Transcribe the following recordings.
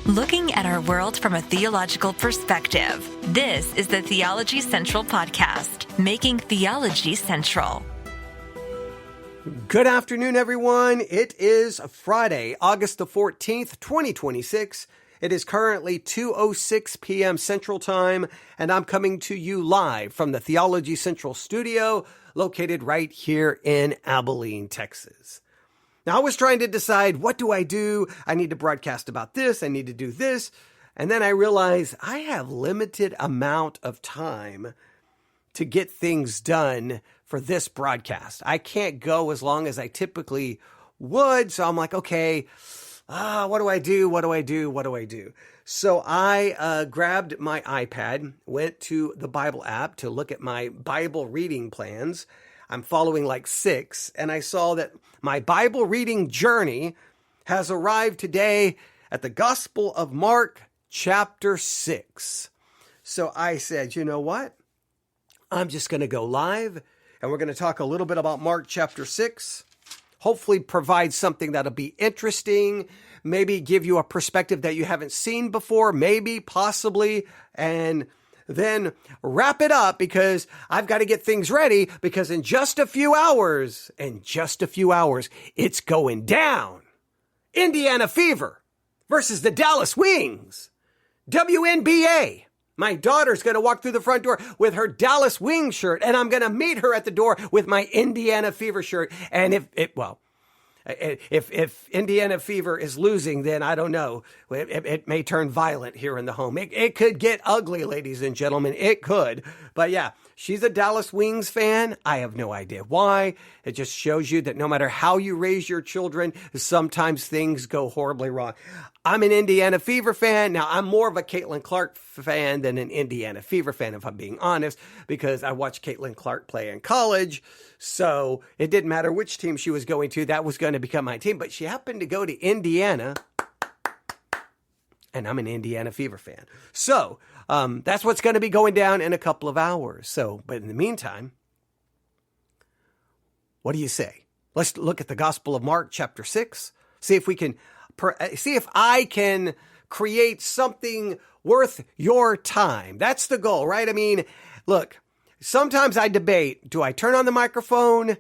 Looking at our world from a theological perspective. This is the Theology Central Podcast, making theology central. Good afternoon, everyone. It is Friday, August the 14th, 2026. It is currently 2:06 p.m. Central Time, and I'm coming to you live from the Theology Central studio, located right here in Abilene, Texas. Now, I was trying to decide, what do? I need to broadcast about this. I need to do this. And then I realized I have limited amount of time to get things done for this broadcast. I can't go as long as I typically would. So I'm like, okay, what do I do? So I grabbed my iPad, went to the Bible app to look at my Bible reading plans. I'm following like 6, and I saw that my Bible reading journey has arrived today at the Gospel of Mark, chapter 6. So I said, you know what? I'm just going to go live, and we're going to talk a little bit about Mark chapter 6. Hopefully provide something that'll be interesting, maybe give you a perspective that you haven't seen before, maybe, possibly, and then wrap it up because I've got to get things ready because in just a few hours, it's going down. Indiana Fever versus the Dallas Wings. WNBA. My daughter's going to walk through the front door with her Dallas Wings shirt, and I'm going to meet her at the door with my Indiana Fever shirt. And if Indiana Fever is losing, then I don't know. It may turn violent here in the home. It could get ugly, ladies and gentlemen. It could. But yeah, she's a Dallas Wings fan. I have no idea why. It just shows you that no matter how you raise your children, sometimes things go horribly wrong. I'm an Indiana Fever fan. Now, I'm more of a Caitlin Clark fan than an Indiana Fever fan, if I'm being honest, because I watched Caitlin Clark play in college. So it didn't matter which team she was going to. That was going to become my team. But she happened to go to Indiana, and I'm an Indiana Fever fan. So that's what's going to be going down in a couple of hours. So, but in the meantime, what do you say? Let's look at the Gospel of Mark, chapter 6. See if I can create something worth your time. That's the goal, right? I mean, look, sometimes I debate, do I turn on the microphone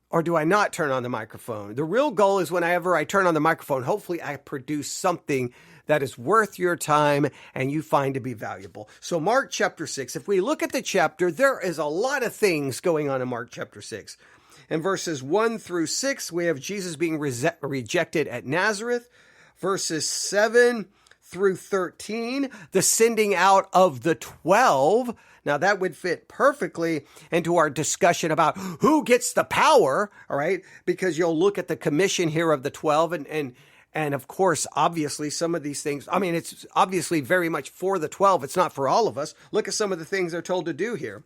or do I not turn on the microphone? The real goal is whenever I turn on the microphone, hopefully I produce something that is worth your time and you find to be valuable. So Mark chapter 6, if we look at the chapter, there is a lot of things going on in Mark chapter 6. In verses 1 through 6, we have Jesus being rejected at Nazareth. Verses 7 through 13, the sending out of the 12. Now that would fit perfectly into our discussion about who gets the power, all right? Because you'll look at the commission here of the 12 and of course, obviously some of these things, I mean, it's obviously very much for the 12. It's not for all of us. Look at some of the things they're told to do here.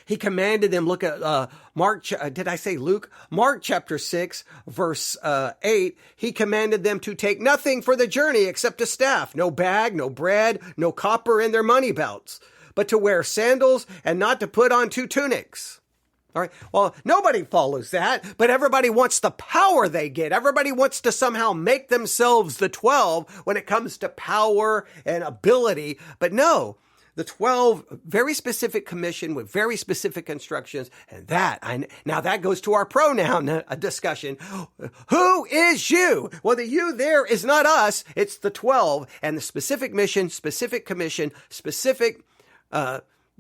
He commanded them, look at Luke? Mark chapter 6, verse 8. He commanded them to take nothing for the journey except a staff, no bag, no bread, no copper in their money belts, but to wear sandals and not to put on 2 tunics. All right. Well, nobody follows that, but everybody wants the power they get. Everybody wants to somehow make themselves the 12 when it comes to power and ability. But no. The 12, very specific commission with very specific instructions. And now that goes to our pronoun discussion. Who is you? Well, the you there is not us. It's the 12 and the specific mission, specific commission, specific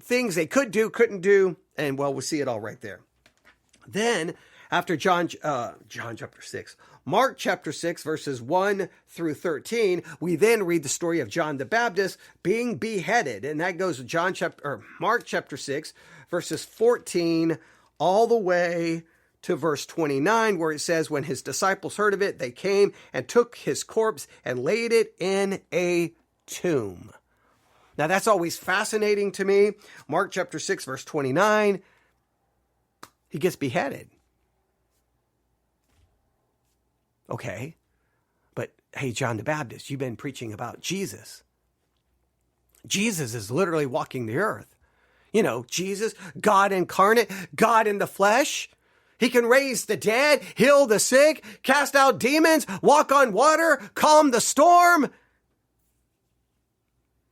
things they could do, couldn't do. And well, we'll see it all right there. Then after John chapter 6, Mark chapter 6, verses 1 through 13, we then read the story of John the Baptist being beheaded. And that goes to Mark chapter 6, verses 14 all the way to verse 29, where it says, when his disciples heard of it, they came and took his corpse and laid it in a tomb. Now that's always fascinating to me. Mark chapter 6, verse 29, he gets beheaded. Okay, but hey, John the Baptist, you've been preaching about Jesus. Jesus is literally walking the earth. You know, Jesus, God incarnate, God in the flesh. He can raise the dead, heal the sick, cast out demons, walk on water, calm the storm.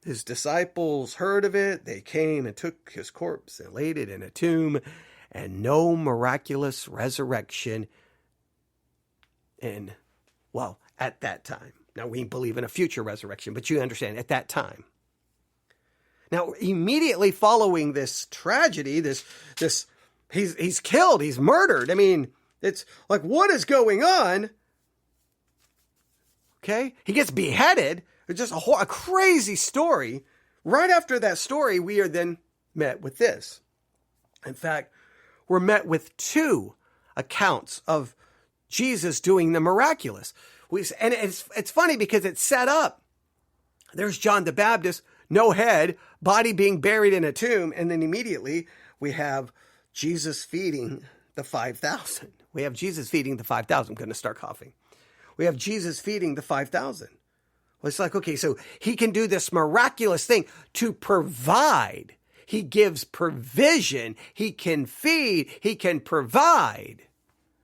his disciples heard of it, they came and took his corpse and laid it in a tomb, and no miraculous resurrection at that time. Now, we believe in a future resurrection, but you understand, at that time. Now, immediately following this tragedy, he's killed, he's murdered. I mean, it's like, what is going on? Okay, he gets beheaded. It's just a crazy story. Right after that story, we are then met with this. In fact, we're met with two accounts of Jesus doing the miraculous. And it's funny because it's set up. There's John the Baptist, no head, body being buried in a tomb. And then immediately we have Jesus feeding the 5,000. We have Jesus feeding the 5,000. I'm going to start coughing. We have Jesus feeding the 5,000. Well, it's like, okay, so he can do this miraculous thing to provide. He gives provision. He can feed. He can provide.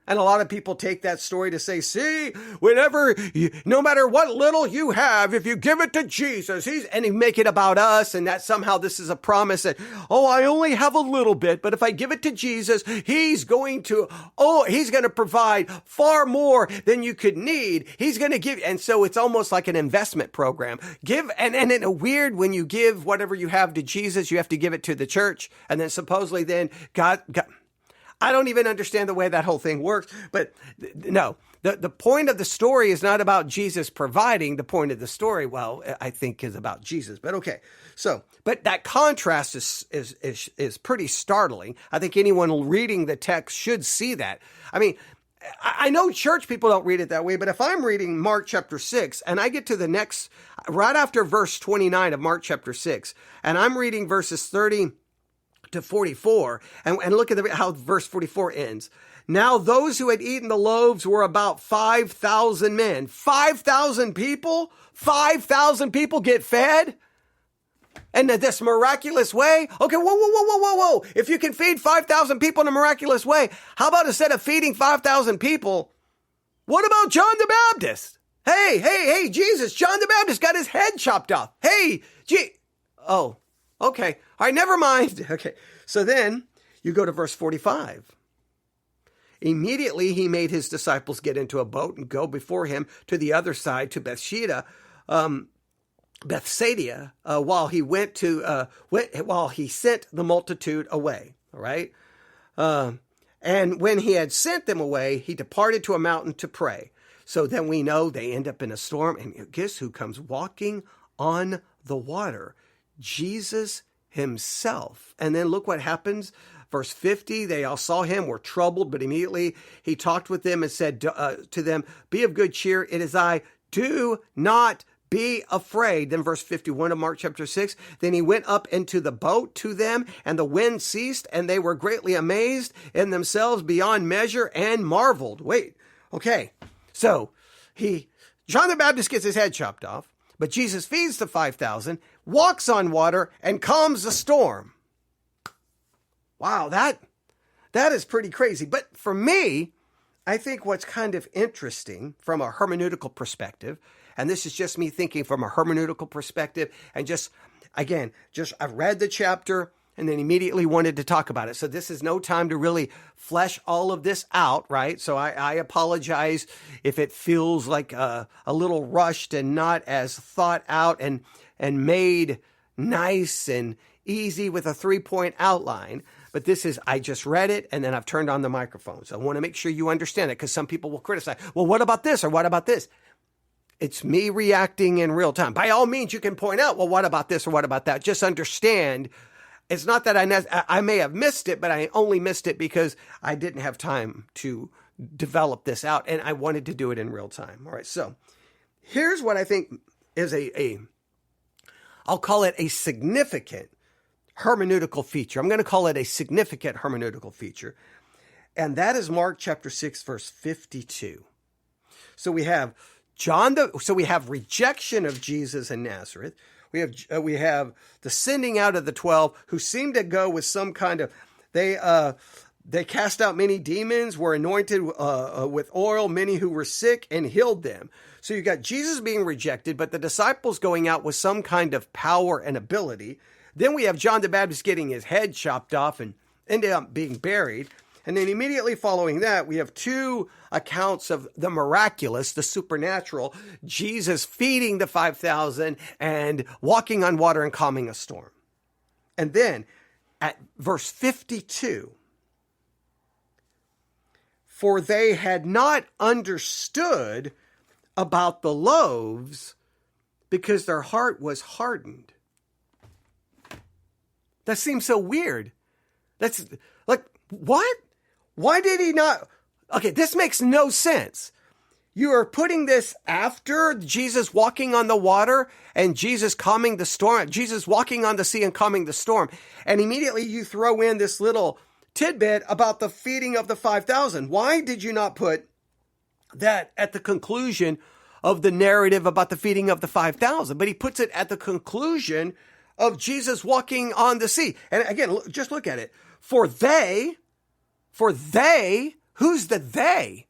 And a lot of people take that story to say, see, no matter what little you have, if you give it to Jesus, and he make it about us, and that somehow this is a promise that, I only have a little bit, but if I give it to Jesus, he's going to provide far more than you could need. He's going to give, and so it's almost like an investment program. And it's weird when you give whatever you have to Jesus, you have to give it to the church, and then supposedly then God I don't even understand the way that whole thing works, but no, the point of the story is not about Jesus providing. The point of the story, I think is about Jesus, but okay. So, but that contrast is pretty startling. I think anyone reading the text should see that. I mean, I know church people don't read it that way, but if I'm reading Mark chapter 6 and I get to the next, right after verse 29 of Mark chapter 6, and I'm reading verses 30 to 44, and look at how verse 44 ends. Now those who had eaten the loaves were about 5,000 men. 5,000 people? 5,000 people get fed? And this miraculous way? Okay, whoa. If you can feed 5,000 people in a miraculous way, how about instead of feeding 5,000 people, what about John the Baptist? Hey, Jesus, John the Baptist got his head chopped off. Okay. All right, never mind. Okay. So then you go to verse 45. Immediately he made his disciples get into a boat and go before him to the other side, to Bethsaida, while he sent the multitude away. All right. And when he had sent them away, he departed to a mountain to pray. So then we know they end up in a storm, and guess who comes walking on the water? Jesus himself. And then look what happens. Verse 50, they all saw him, were troubled, but immediately he talked with them and said to them, be of good cheer. It is I. Do not be afraid. Then verse 51 of Mark chapter 6, then he went up into the boat to them, and the wind ceased, and they were greatly amazed in themselves beyond measure and marveled. Wait, okay. So John the Baptist gets his head chopped off. But Jesus feeds the 5,000, walks on water, and calms the storm. Wow, that is pretty crazy. But for me, I think what's kind of interesting from a hermeneutical perspective, and this is just me thinking from a hermeneutical perspective, and I've read the chapter and then immediately wanted to talk about it. So this is no time to really flesh all of this out, right? So I apologize if it feels like a little rushed and not as thought out and made nice and easy with a 3-point outline. But I just read it and then I've turned on the microphone. So I want to make sure you understand it, because some people will criticize, well, what about this or what about this? It's me reacting in real time. By all means, you can point out, well, what about this or what about that? Just understand. It's not that I may have missed it, but I only missed it because I didn't have time to develop this out, and I wanted to do it in real time. All right, so here's what I think is I'll call it a significant hermeneutical feature. I'm going to call it a significant hermeneutical feature, and that is Mark chapter 6, verse 52. So we have we have rejection of Jesus in Nazareth. We have the sending out of the 12, who seem to go with some kind of, They cast out many demons, were anointed with oil, many who were sick, and healed them. So you got Jesus being rejected, but the disciples going out with some kind of power and ability. Then we have John the Baptist getting his head chopped off and ended up being buried. And then immediately following that, we have two accounts of the miraculous, the supernatural, Jesus feeding the 5,000 and walking on water and calming a storm. And then at verse 52, for they had not understood about the loaves because their heart was hardened. That seems so weird. That's like, what? Why did he not? Okay, this makes no sense. You are putting this after Jesus walking on the water and Jesus calming the storm, Jesus walking on the sea and calming the storm. And immediately you throw in this little tidbit about the feeding of the 5,000. Why did you not put that at the conclusion of the narrative about the feeding of the 5,000? But he puts it at the conclusion of Jesus walking on the sea. And again, just look at it. For they, who's the they?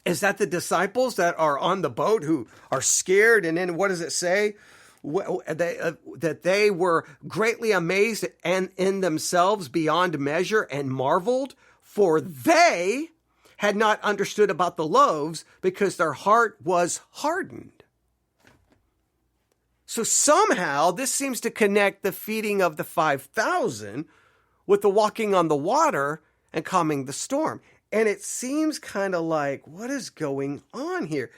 Is that the disciples that are on the boat who are scared? And then what does it say? That they were greatly amazed and in themselves beyond measure and marveled, for they had not understood about the loaves because their heart was hardened. So somehow this seems to connect the feeding of the 5,000 with the walking on the water and calming the storm. And it seems kind of like, what is going on here?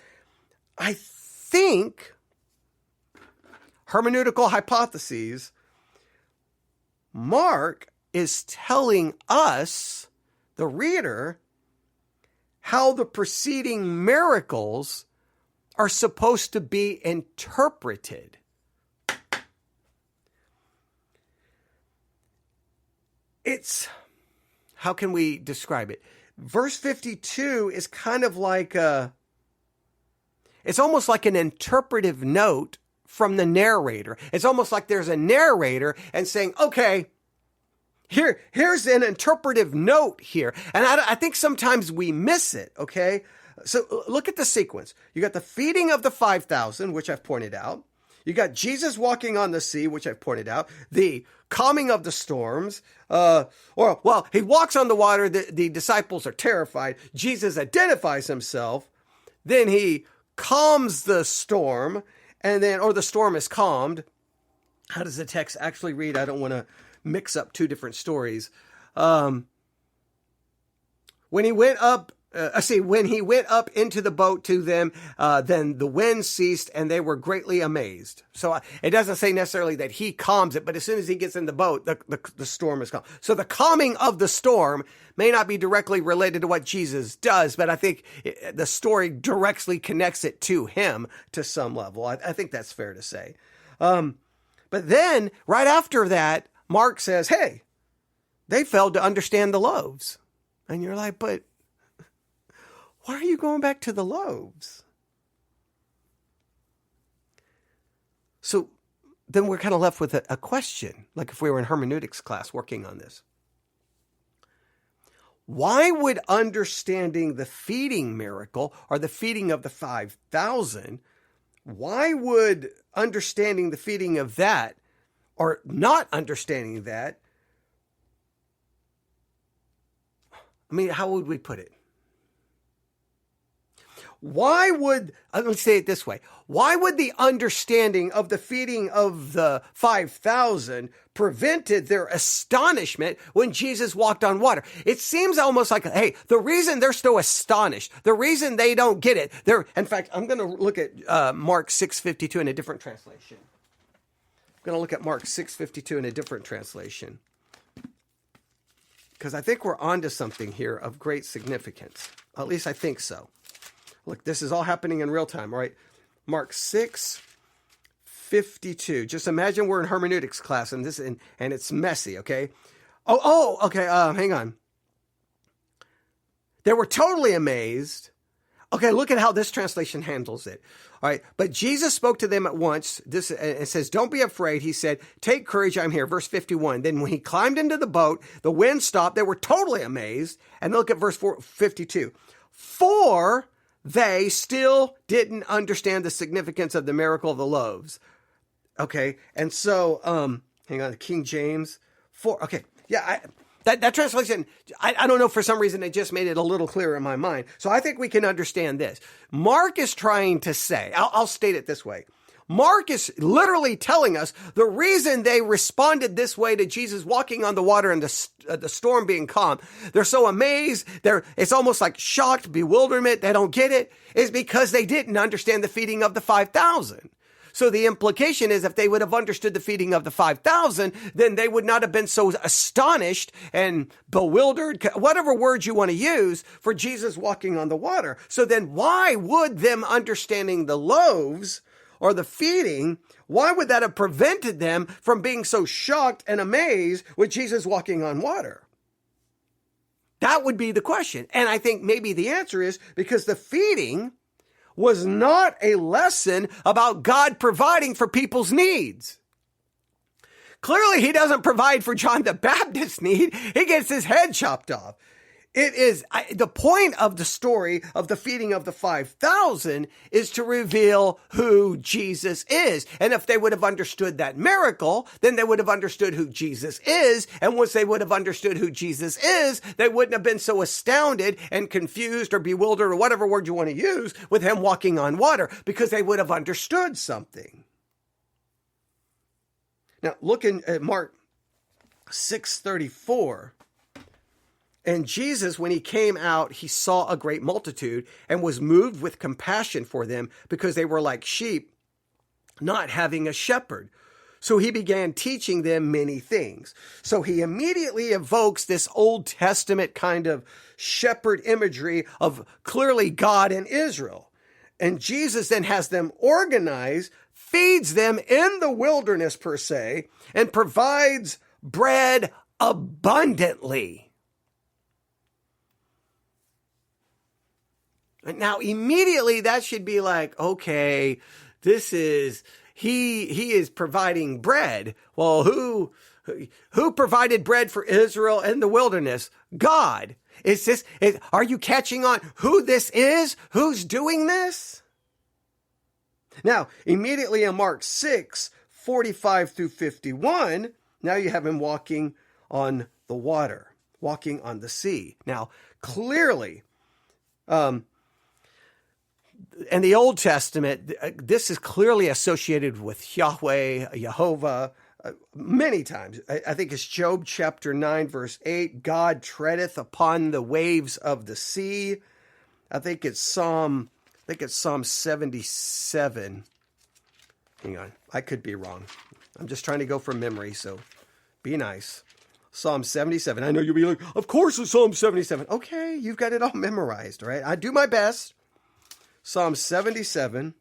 I think hermeneutical hypotheses, Mark is telling us, the reader, how the preceding miracles are supposed to be interpreted. How can we describe it? Verse 52 is kind of like it's almost like an interpretive note from the narrator. It's almost like there's a narrator and saying, okay, here's an interpretive note here. And I think sometimes we miss it, okay? So look at the sequence. You got the feeding of the 5,000, which I've pointed out. You got Jesus walking on the sea, which I've pointed out. The calming of the storms. He walks on the water. The disciples are terrified. Jesus identifies himself. Then he calms the storm, or the storm is calmed. How does the text actually read? I don't want to mix up two different stories. When he went up into the boat to them, then the wind ceased and they were greatly amazed. So it doesn't say necessarily that he calms it, but as soon as he gets in the boat, the storm is calm. So the calming of the storm may not be directly related to what Jesus does, but I think the story directly connects it to him to some level. I think that's fair to say. But then right after that, Mark says, hey, they failed to understand the loaves. And you're like, but why are you going back to the loaves? So then we're kind of left with a question, like if we were in hermeneutics class working on this. Why would understanding the feeding miracle or the feeding of the 5,000, why would understanding the feeding of that or not understanding that, how would we put it? Let me say it this way. Why would the understanding of the feeding of the 5,000 prevented their astonishment when Jesus walked on water? It seems almost like, hey, the reason they're so astonished, the reason they don't get it, in fact, I'm going to look at Mark 6:52 in a different translation. I'm going to look at Mark 6:52 in a different translation, because I think we're onto something here of great significance. At least I think so. Look, this is all happening in real time, right? Mark 6:52. Just imagine we're in hermeneutics class and it's messy, okay? Okay, hang on. They were totally amazed. Okay, look at how this translation handles it. All right, but Jesus spoke to them at once. This it says, "Don't be afraid." He said, "Take courage, I'm here." Verse 51. Then when he climbed into the boat, the wind stopped. They were totally amazed. And look at verse 52. For they still didn't understand the significance of the miracle of the loaves. Okay, and so, hang on, King James. Okay, yeah, that translation, I don't know, for some reason it just made it a little clearer in my mind. So I think we can understand this. Mark is trying to say, I'll state it this way. Mark is literally telling us the reason they responded this way to Jesus walking on the water and the storm being calm. They're so amazed. It's almost like shocked bewilderment. They don't get it. Is because they didn't understand the feeding of the 5,000. So the implication is if they would have understood the feeding of the 5,000, then they would not have been so astonished and bewildered, whatever word you want to use, for Jesus walking on the water. So then why would them understanding the loaves or the feeding, why would that have prevented them from being so shocked and amazed with Jesus walking on water? That would be the question. And I think maybe the answer is because the feeding was not a lesson about God providing for people's needs. Clearly, he doesn't provide for John the Baptist's need. He gets his head chopped off. It is the point of the story of the feeding of the 5,000 is to reveal who Jesus is. And if they would have understood that miracle, then they would have understood who Jesus is. And once they would have understood who Jesus is, they wouldn't have been so astounded and confused or bewildered or whatever word you want to use with him walking on water, because they would have understood something. Now, looking at Mark 6:34. And Jesus, when he came out, he saw a great multitude and was moved with compassion for them because they were like sheep, not having a shepherd. So he began teaching them many things. So he immediately evokes this Old Testament kind of shepherd imagery of clearly God and Israel. And Jesus then has them organize, feeds them in the wilderness per se, and provides bread abundantly. Now, immediately that should be like, okay, he is providing bread. Well, who provided bread for Israel in the wilderness? God. Are you catching on who this is? Who's doing this? Now, immediately in Mark 6:45 through 51, now you have him walking on the water, walking on the sea. Now, clearly, in the Old Testament, this is clearly associated with Yahweh, Jehovah, many times. I think it's Job chapter 9, verse 8. God treadeth upon the waves of the sea. I think it's Psalm 77. Hang on. I could be wrong. I'm just trying to go from memory, so be nice. Psalm 77. I know you'll be like, of course it's Psalm 77. Okay, you've got it all memorized, right? I do my best. Psalm 77.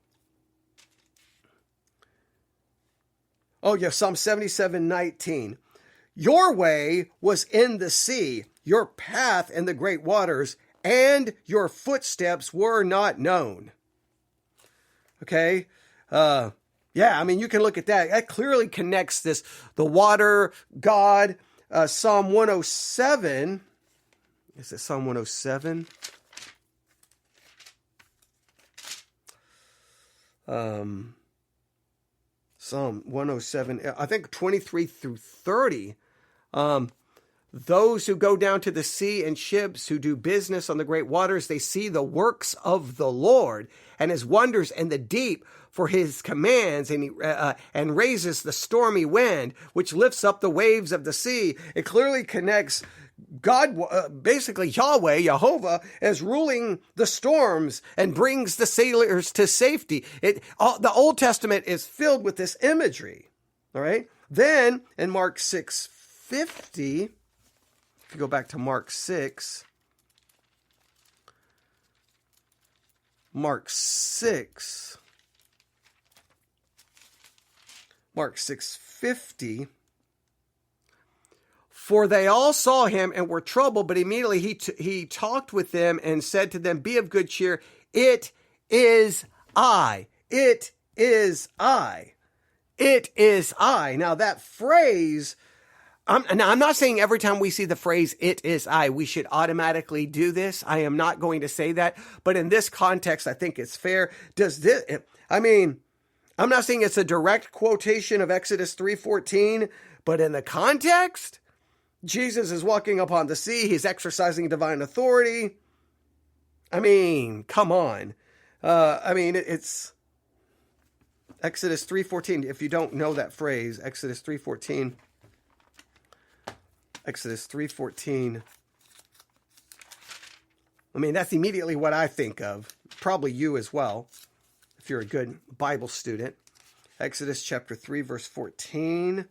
Oh, yeah, Psalm 77:19. Your way was in the sea, your path in the great waters, and your footsteps were not known. Okay? Yeah, I mean, you can look at that. That clearly connects the water, God. Psalm 107. Is it Psalm 107? Psalm 107, I think 23 through 30. Those who go down to the sea in ships, who do business on the great waters, they see the works of the Lord and his wonders in the deep, for his commands, and raises the stormy wind, which lifts up the waves of the sea. It clearly connects God, basically Yahweh, Jehovah, as ruling the storms and brings the sailors to safety. The Old Testament is filled with this imagery. All right. Then in Mark 6:50, if you go back to Mark 6, Mark 6:50. For they all saw him and were troubled, but immediately he talked with them and said to them, be of good cheer. It is I. It is I. It is I. Now that phrase, I'm not saying every time we see the phrase, it is I, we should automatically do this. I am not going to say that. But in this context, I think it's fair. I'm not saying it's a direct quotation of Exodus 3:14, but in the context, Jesus is walking upon the sea. He's exercising divine authority. Come on. It's Exodus 3:14. If you don't know that phrase, Exodus 3:14. Exodus 3:14. That's immediately what I think of. Probably you as well, if you're a good Bible student. Exodus chapter 3, verse 14.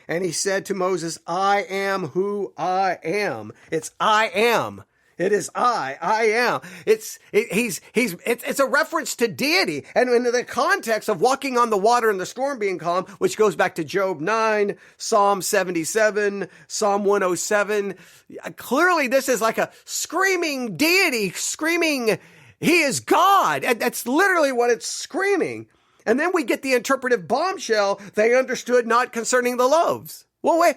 And he said to Moses, I am who I am. It's I am. It is I am. It's a reference to deity. And in the context of walking on the water and the storm being calm, which goes back to Job 9, Psalm 77, Psalm 107. Clearly this is like a screaming deity, screaming, he is God. And that's literally what it's screaming. And then we get the interpretive bombshell, they understood not concerning the loaves. Well, wait.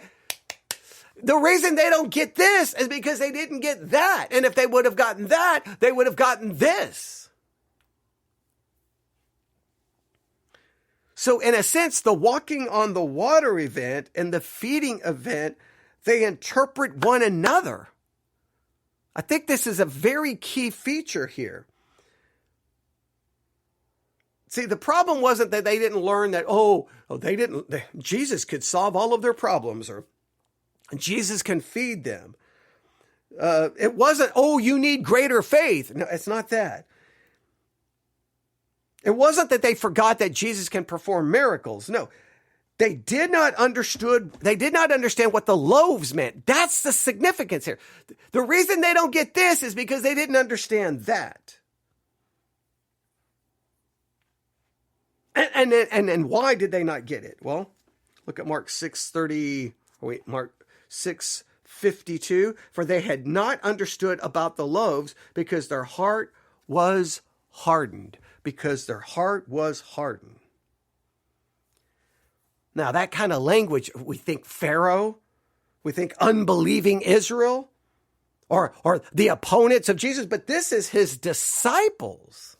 The reason they don't get this is because they didn't get that. And if they would have gotten that, they would have gotten this. So in a sense, the walking on the water event and the feeding event, they interpret one another. I think this is a very key feature here. See, the problem wasn't that they didn't learn that, Jesus could solve all of their problems, or Jesus can feed them. It wasn't, you need greater faith. No, it's not that. It wasn't that they forgot that Jesus can perform miracles. No, they did not understand what the loaves meant. That's the significance here. The reason they don't get this is because they didn't understand that. And why did they not get it? Well, look at Mark 6:52. For they had not understood about the loaves because their heart was hardened. Because their heart was hardened. Now that kind of language, we think Pharaoh, we think unbelieving Israel, or the opponents of Jesus, but this is his disciples.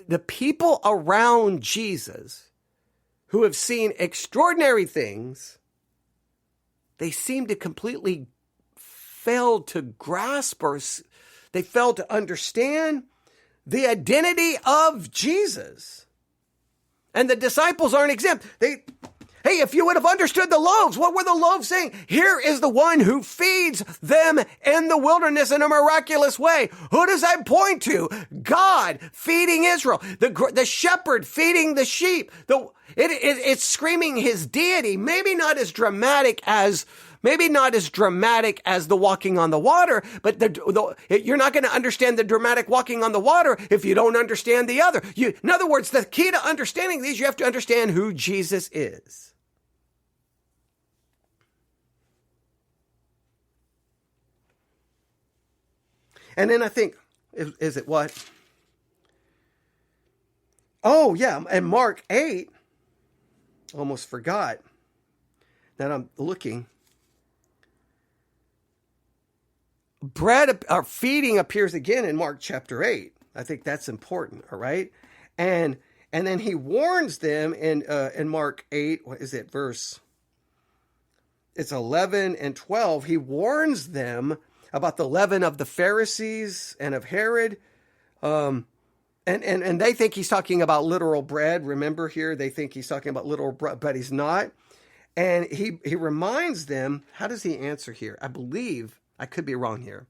The people around Jesus who have seen extraordinary things, they seem to completely fail to grasp, or they fail to understand the identity of Jesus. And the disciples aren't exempt. Hey, if you would have understood the loaves, what were the loaves saying? Here is the one who feeds them in the wilderness in a miraculous way. Who does that point to? God feeding Israel. The shepherd feeding the sheep. It's screaming his deity. Maybe not as dramatic as the walking on the water, but you're not going to understand the dramatic walking on the water if you don't understand the other. In other words, the key to understanding these, you have to understand who Jesus is. And then I think, is it what? Oh, yeah, and Mark 8, almost forgot that I'm looking. Bread or feeding appears again in Mark chapter 8. I think that's important, all right? And then he warns them in Mark 8, what is it, it's 11 and 12. He warns them about the leaven of the Pharisees and of Herod. And they think he's talking about literal bread. Remember here, they think he's talking about literal bread, but he's not. And he reminds them, how does he answer here? I believe, I could be wrong here.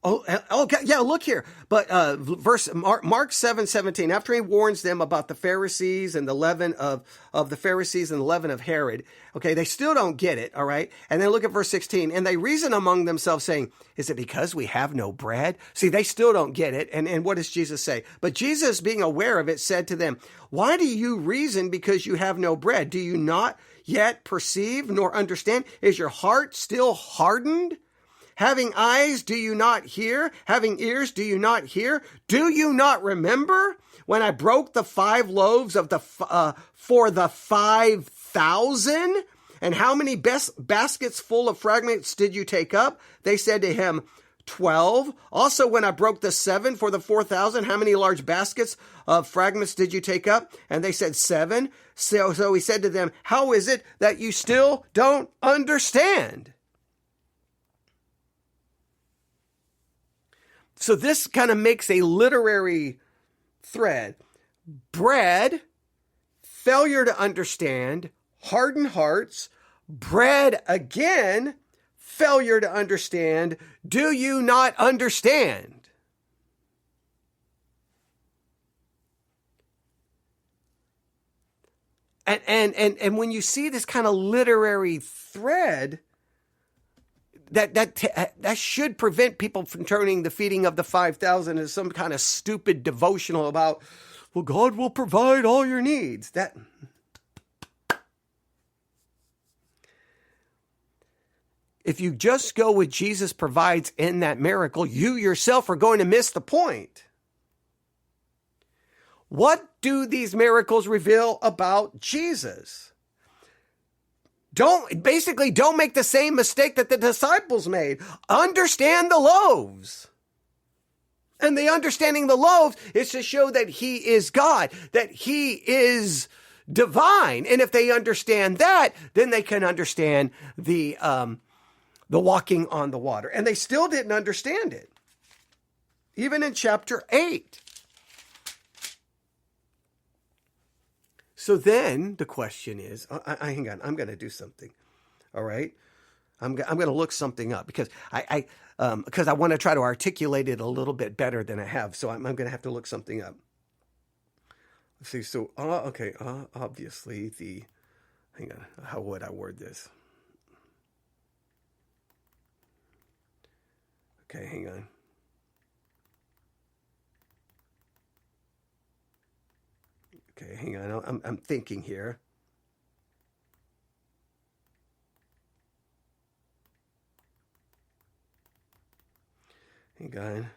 Oh, okay. Yeah, look here. But Mark 7:17, after he warns them about the Pharisees and the leaven of the Pharisees and the leaven of Herod, okay, they still don't get it, all right? And then look at verse 16, and they reason among themselves saying, is it because we have no bread? See, they still don't get it. And what does Jesus say? But Jesus, being aware of it, said to them, why do you reason because you have no bread? Do you not yet perceive nor understand? Is your heart still hardened? Having eyes, do you not hear? Having ears, do you not hear? Do you not remember when I broke the 5 loaves of for the 5,000? And how many baskets full of fragments did you take up? They said to him, 12. Also, when I broke the 7 for the 4,000, how many large baskets of fragments did you take up? And they said 7. So he said to them, how is it that you still don't understand? So this kind of makes a literary thread. Bread, failure to understand, hardened hearts. Bread again, failure to understand. Do you not understand? And when you see this kind of literary thread, that should prevent people from turning the feeding of the 5,000 as some kind of stupid devotional about, well, God will provide all your needs. If you just go with Jesus provides in that miracle, you yourself are going to miss the point. What do these miracles reveal about Jesus? Don't make the same mistake that the disciples made. Understand the loaves. And the understanding the loaves is to show that he is God, that he is divine. And if they understand that, then they can understand the walking on the water. And they still didn't understand it. Even in chapter 8. So then the question is, hang on, I'm going to do something. All right. I'm going to look something up because I want to try to articulate it a little bit better than I have. So I'm going to have to look something up. Let's see. So, okay. Obviously hang on. How would I word this? Okay. Hang on. Okay, hang on. I'm thinking here. Hang on.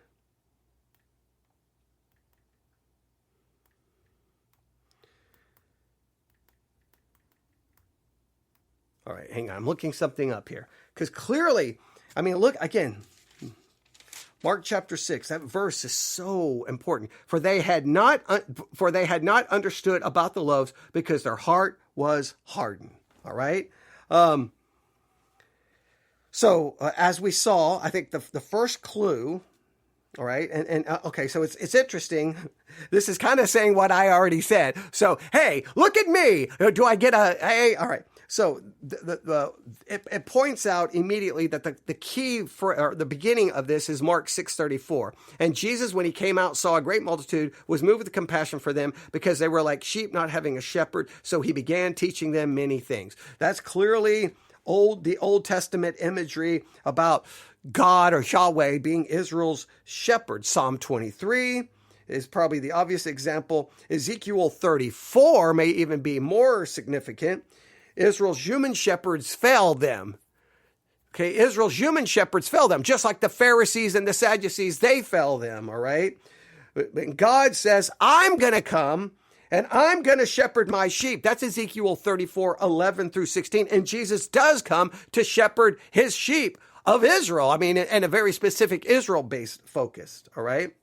All right, hang on. I'm looking something up here. Because clearly, I mean, look, again, Mark chapter 6, that verse is so important. For they had not understood about the loaves because their heart was hardened. All right. So as we saw, I think the first clue. All right. And okay. So it's interesting. This is kind of saying what I already said. So, hey, look at me. Do I get a, hey, all right. So it points out immediately that the key or the beginning of this is Mark 6:34. And Jesus, when he came out, saw a great multitude, was moved with compassion for them because they were like sheep not having a shepherd. So he began teaching them many things. That's clearly the Old Testament imagery about God or Yahweh being Israel's shepherd. Psalm 23 is probably the obvious example. Ezekiel 34 may even be more significant. Israel's human shepherds failed them. Okay, Israel's human shepherds failed them, just like the Pharisees and the Sadducees, they failed them, all right? But God says, I'm going to come and I'm going to shepherd my sheep. That's Ezekiel 34:11-16. And Jesus does come to shepherd his sheep of Israel. I mean, and a very specific Israel-based focused, all right?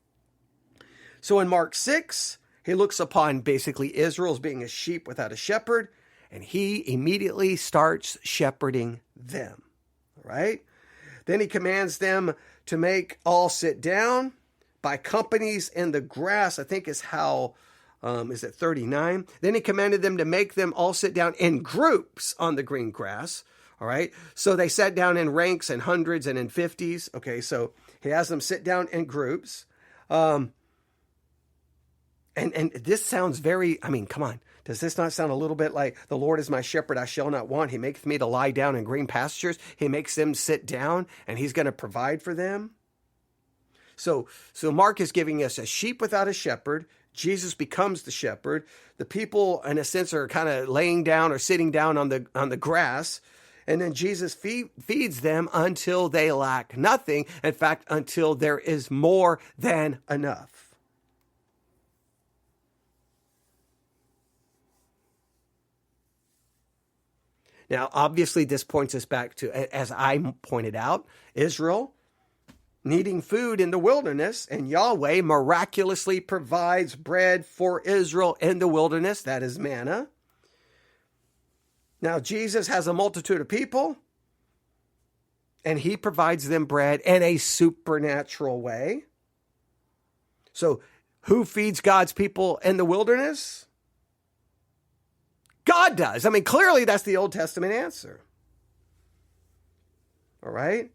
So in Mark 6, he looks upon basically Israel as being a sheep without a shepherd. And he immediately starts shepherding them, all right? Then he commands them to make all sit down by companies in the grass, I think is how, is it 39? Then he commanded them to make them all sit down in groups on the green grass, All right. So they sat down in ranks and hundreds and in 50s. Okay. So he has them sit down in groups. And this sounds very, I mean, come on. Does this not sound a little bit like the Lord is my shepherd, I shall not want. He maketh me to lie down in green pastures. He makes them sit down and he's going to provide for them. So Mark is giving us a sheep without a shepherd. Jesus becomes the shepherd. The people, in a sense, are kind of laying down or sitting down on the grass. And then Jesus feeds them until they lack nothing. In fact, until there is more than enough. Now, obviously, this points us back to, as I pointed out, Israel needing food in the wilderness, and Yahweh miraculously provides bread for Israel in the wilderness. That is manna. Now, Jesus has a multitude of people, and he provides them bread in a supernatural way. So, who feeds God's people in the wilderness? God does. I mean, clearly that's the Old Testament answer. All right.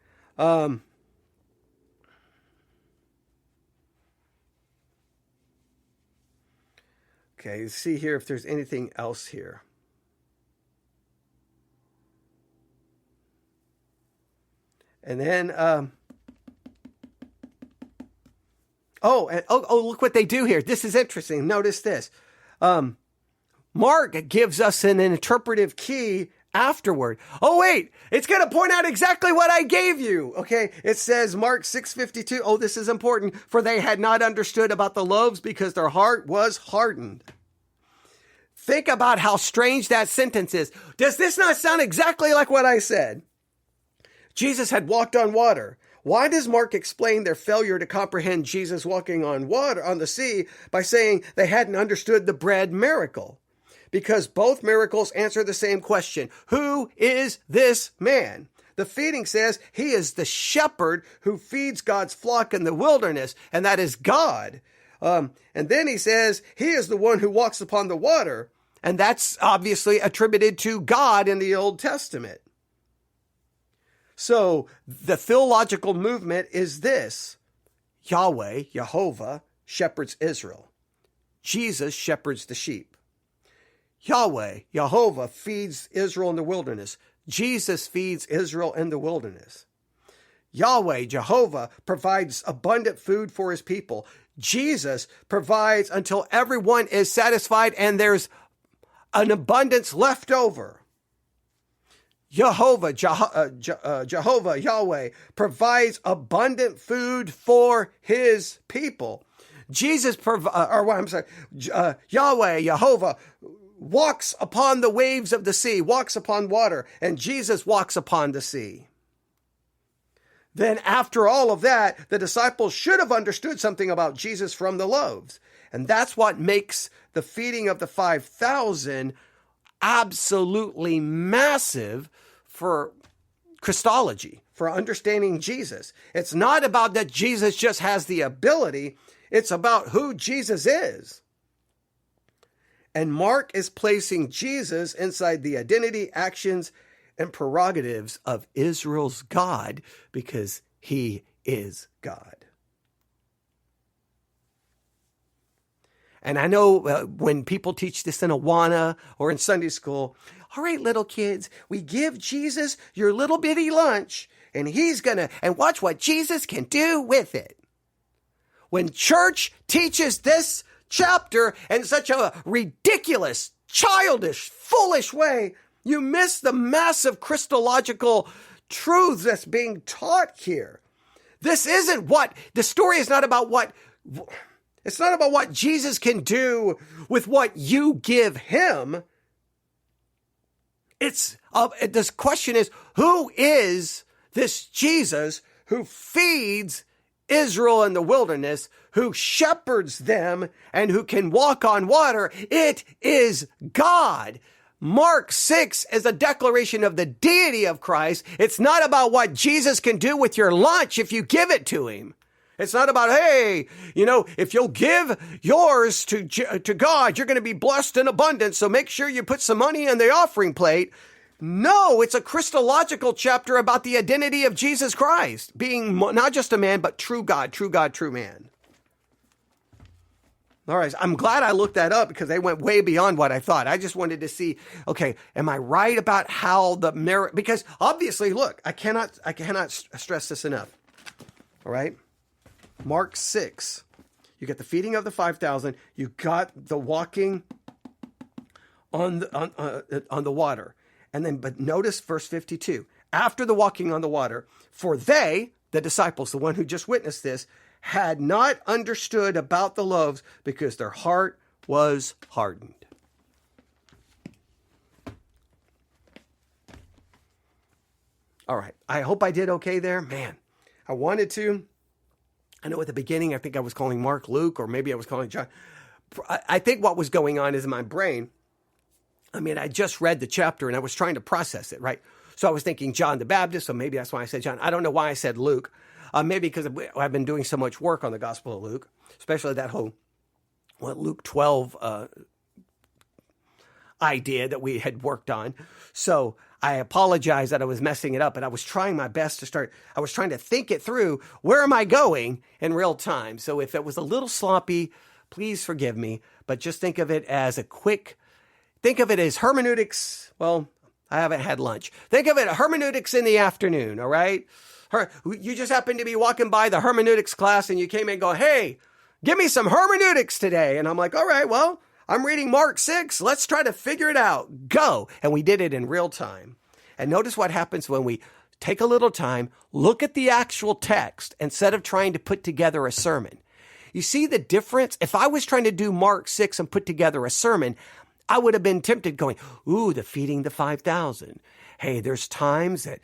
Okay, let's see here if there's anything else here. And then, look what they do here. This is interesting. Notice this. Mark gives us an interpretive key afterward. Oh, wait, it's going to point out exactly what I gave you. Okay, it says Mark 6:52. Oh, this is important. For they had not understood about the loaves because their heart was hardened. Think about how strange that sentence is. Does this not sound exactly like what I said? Jesus had walked on water. Why does Mark explain their failure to comprehend Jesus walking on water on the sea by saying they hadn't understood the bread miracle? Because both miracles answer the same question. Who is this man? The feeding says he is the shepherd who feeds God's flock in the wilderness, and that is God. And then he says he is the one who walks upon the water, and that's obviously attributed to God in the Old Testament. So the theological movement is this: Yahweh, Jehovah, shepherds Israel. Jesus shepherds the sheep. Yahweh, Jehovah, feeds Israel in the wilderness. Jesus feeds Israel in the wilderness. Yahweh, Jehovah, provides abundant food for his people. Jesus provides until everyone is satisfied and there's an abundance left over. Jehovah, Yahweh, provides abundant food for his people. Yahweh, Jehovah, walks upon the waves of the sea, walks upon water, and Jesus walks upon the sea. Then after all of that, the disciples should have understood something about Jesus from the loaves. And that's what makes the feeding of the 5,000 absolutely massive for Christology, for understanding Jesus. It's not about that Jesus just has the ability. It's about who Jesus is. And Mark is placing Jesus inside the identity, actions, and prerogatives of Israel's God because he is God. And I know when people teach this in Awana or in Sunday school, all right, little kids, we give Jesus your little bitty lunch and and watch what Jesus can do with it. When church teaches this chapter in such a ridiculous, childish, foolish way, you miss the massive Christological truths that's being taught here. The story is not about it's not about what Jesus can do with what you give him. This question is, who is this Jesus who feeds Israel in the wilderness, who shepherds them, and who can walk on water? It is God. Mark 6 is a declaration of the deity of Christ. It's not about what Jesus can do with your lunch if you give it to him. It's not about, hey, if you'll give yours to God, you're going to be blessed in abundance. So make sure you put some money in the offering plate. No, it's a Christological chapter about the identity of Jesus Christ, being not just a man, but true God, true man. All right, I'm glad I looked that up because they went way beyond what I thought. I just wanted to see, okay, am I right about how the merit, because obviously, look, I cannot stress this enough. All right, Mark 6, you get the feeding of the 5,000, you got the walking on the water. And then, but notice verse 52, after the walking on the water, for they, the disciples, the one who just witnessed this, had not understood about the loaves because their heart was hardened. All right. I hope I did okay there. Man, I wanted to. I know at the beginning, I think I was calling Mark Luke, or maybe I was calling John. I think what was going on is in my brain, I mean, I just read the chapter and I was trying to process it, right? So I was thinking John the Baptist, so maybe that's why I said John. I don't know why I said Luke. Maybe because I've been doing so much work on the Gospel of Luke, especially that whole Luke 12 idea that we had worked on. So I apologize that I was messing it up, and I was trying my best to start. I was trying to think it through. Where am I going in real time? So if it was a little sloppy, please forgive me, but just think of it as think of it as hermeneutics. Well, I haven't had lunch. Think of it hermeneutics in the afternoon, all right? You just happened to be walking by the hermeneutics class and you came in and go, hey, give me some hermeneutics today. And I'm like, all right, well, I'm reading Mark 6. Let's try to figure it out. Go. And we did it in real time. And notice what happens when we take a little time, look at the actual text instead of trying to put together a sermon. You see the difference? If I was trying to do Mark 6 and put together a sermon, I would have been tempted going, ooh, the feeding the 5,000. Hey, there's times that,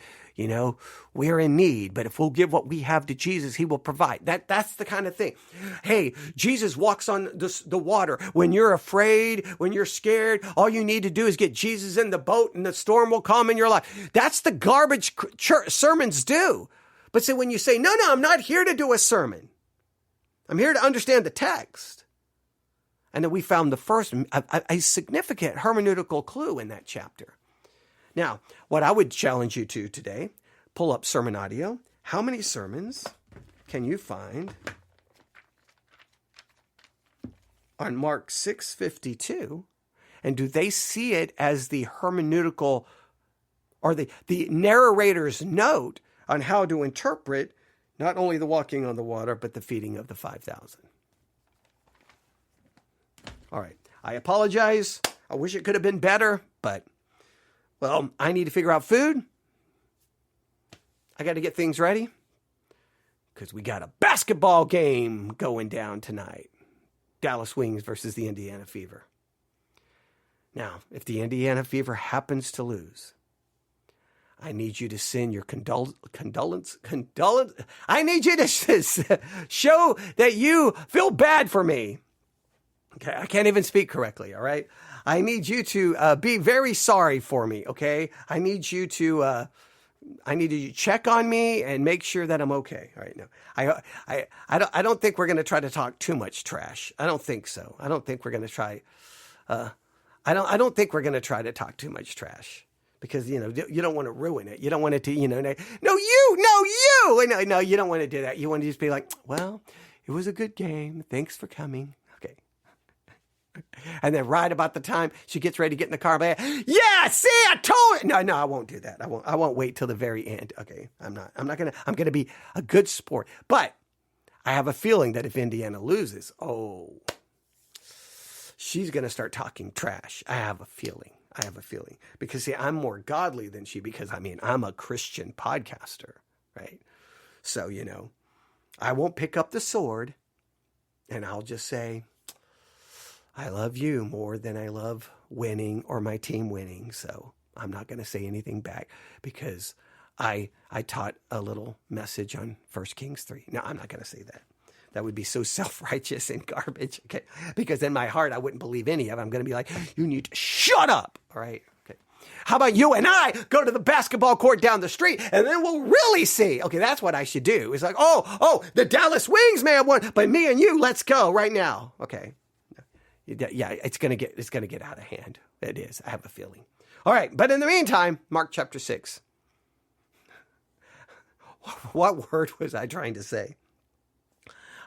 we're in need, but if we'll give what we have to Jesus, he will provide. That's the kind of thing. Hey, Jesus walks on the water. When you're afraid, when you're scared, all you need to do is get Jesus in the boat and the storm will calm in your life. That's the garbage sermons do. But see, when you say, no, I'm not here to do a sermon. I'm here to understand the text. And then we found the first, a significant hermeneutical clue in that chapter. Now, what I would challenge you to today, pull up sermon audio. How many sermons can you find on Mark 6:52? And do they see it as the hermeneutical or the narrator's note on how to interpret not only the walking on the water, but the feeding of the 5,000? All right. I apologize. I wish it could have been better, but well, I need to figure out food. I got to get things ready because we got a basketball game going down tonight. Dallas Wings versus the Indiana Fever. Now, if the Indiana Fever happens to lose, I need you to send your condolence. I need you to show that you feel bad for me. Okay, I can't even speak correctly, all right? I need you to be very sorry for me, okay? I need you to check on me and make sure that I'm okay. All right, no, I don't think we're going to try to talk too much trash. I don't think so. I don't think we're going to try. I don't think we're going to try to talk too much trash because you don't want to ruin it. You don't want it to no, you don't want to do that. You want to just be like, well, it was a good game. Thanks for coming. And then right about the time she gets ready to get in the car, yeah, see, I told you. No, I won't do that. I won't wait till the very end. Okay. I'm going to be a good sport, but I have a feeling that if Indiana loses, she's going to start talking trash. I have a feeling because see, I'm more godly than she, because I'm a Christian podcaster, right? So, I won't pick up the sword and I'll just say, I love you more than I love winning or my team winning. So I'm not going to say anything back because I taught a little message on 1 Kings 3. No, I'm not going to say that. That would be so self-righteous and garbage. Okay. Because in my heart, I wouldn't believe any of it. I'm going to be like, you need to shut up. All right. Okay. How about you and I go to the basketball court down the street and then we'll really see. Okay. That's what I should do. It's like, the Dallas Wings may have won, but me and you, let's go right now. Okay. yeah, it's going to get out of hand. It is. I have a feeling. All right. But in the meantime, Mark chapter 6. What word was I trying to say?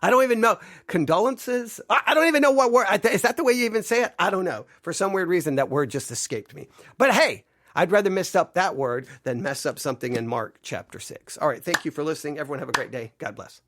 I don't even know. Condolences? I don't even know what word. Is that the way you even say it? I don't know. For some weird reason, that word just escaped me. But hey, I'd rather mess up that word than mess up something in Mark chapter 6. All right. Thank you for listening. Everyone have a great day. God bless.